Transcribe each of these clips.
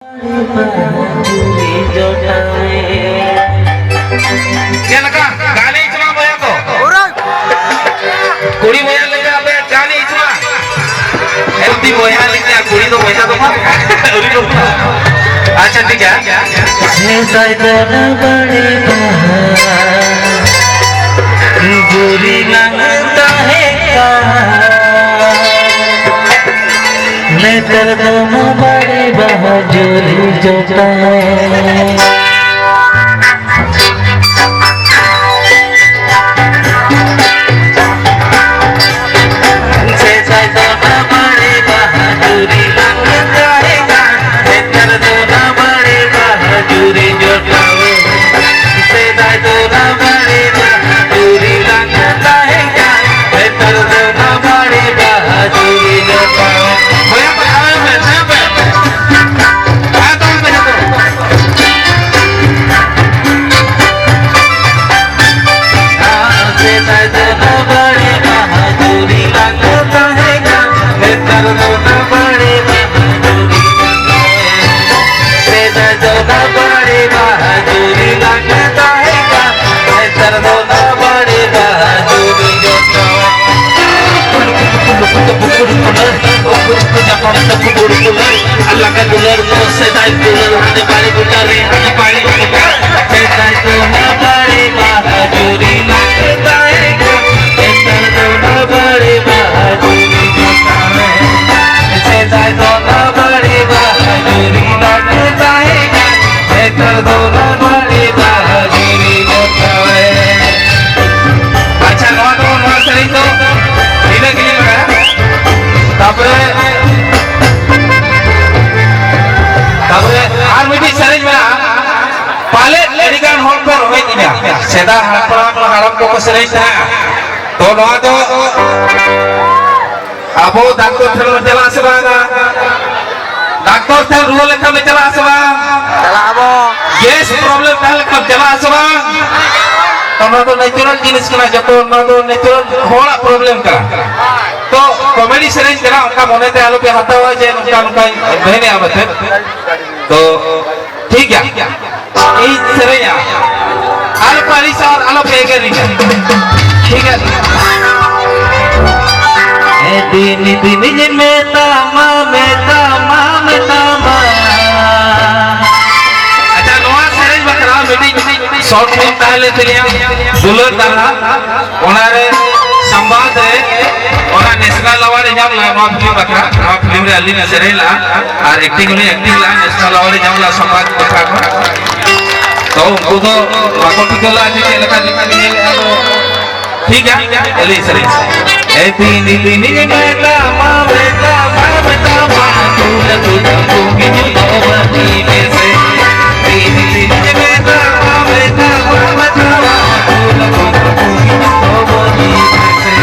क्या लगा गाली इचमा बोया को कुड़ी बोया लेके अबे गाली इचमा एल्दी बोया लेके कुड़ी तो बोया तो मत उरी तो अच्छा ठीक है सैदन बड़े बुरी लगता है लेकर दोनों बड़े बहादुरी जोता है अल्लाह का दुलर को सदाई दुलर होने वाली गुजारे हमें पानी को सदाई तो ना बड़े बहादुरी लगता है सदाई तो ना बड़े बहादुरी लगता है सदाई तो ना बड़े बहादुरी लगता है सदाई तो ना बड़े बहादुरी लगता है अच्छा नौ सही तो नीले के लिए लगाया तापरे सरेज में पाले लड़िकान होल को रोवे दिना सेदा हड़प को सरेज था तो नवा तो अबो डॉक्टर थे चला से बागा डॉक्टर थे रुआ लेखा में चला से बागा चला अबो गैस प्रॉब्लम था लेखा चला से बागा तो ना तो नेचुरल जिनिस कना जतो ना तो नेचुरल होड़ा प्रॉब्लम का तो कॉमेडी सरेज करा उनका मोने ते आलो पे हाथा हुआ जे उनका बहने आवत तो ठीक है ये सरेया आलो पाली सार आलो पेगर नहीं ठीक है दिन दिन में तामा अच्छा नवा सरेज बकरा मीटिंग शॉर्ट फिल्म पहले तेलिया दुलर दाना ओनारे संवाद है ओना नेशनल अवार्ड जाम ला नवा फिल्म बकरा नवा फिल्म रे अली नजरेला और एक्टिंग ला नेशनल अवार्ड जाम ला संवाद बकरा तो उनको तो बाको टिकला आज के लगा दिखा दिए ठीक है एली सरेज ए तीन दिन में तामा तूल तूल की नौबती में से तीन दिन में तामा तूल तूल की नौबती में से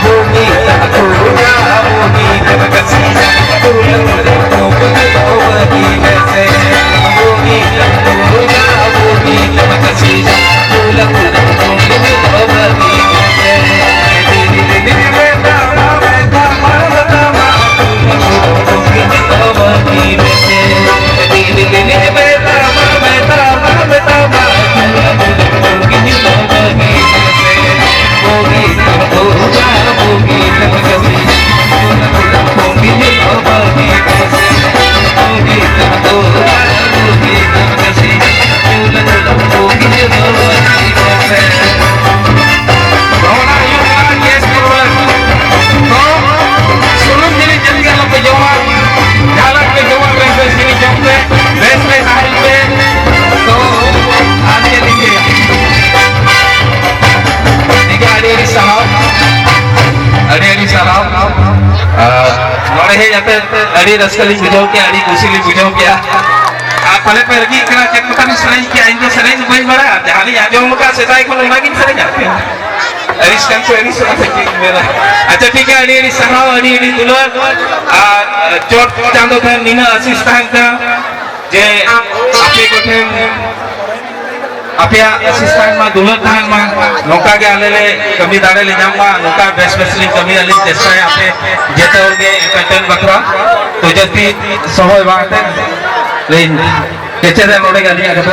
होगी कसी तूल तूल की नौबती में से होगी कसी तूल तूल की नौबती में से तीन दिन में तामा नोड़े जाते अड़ी रसकली बुझाओ क्या अड़ी कुशीली बुझाओ क्या आप पहले लगी इतना चेक पता नहीं सरेज क्या इन जो सरेज बज बड़ा जहां आ जो उनका सेताई को लगा कि सरेज आते हैं अरिश कंसो अरिश सुना मेरा अच्छा ठीक है अड़ी सहाव अड़ी दुलर चोट चांदो था नीना असिस्टेंट था जे आपे को थे आपया असिस्टेंट मा दुलर था मा नौका के आले ले कमी दाड़े ले जाऊंगा नौका बेस्ट बेस्टली कमी आले चेष्टा है आपे जेते होंगे एंटरटेन बकरा तो जति समय बात है ᱞᱤᱧ ᱠᱮᱪᱮᱫᱟ ᱱᱚᱰᱮ ᱜᱮ ᱟᱹᱞᱤᱧᱟᱜ ᱠᱟᱛᱷᱟ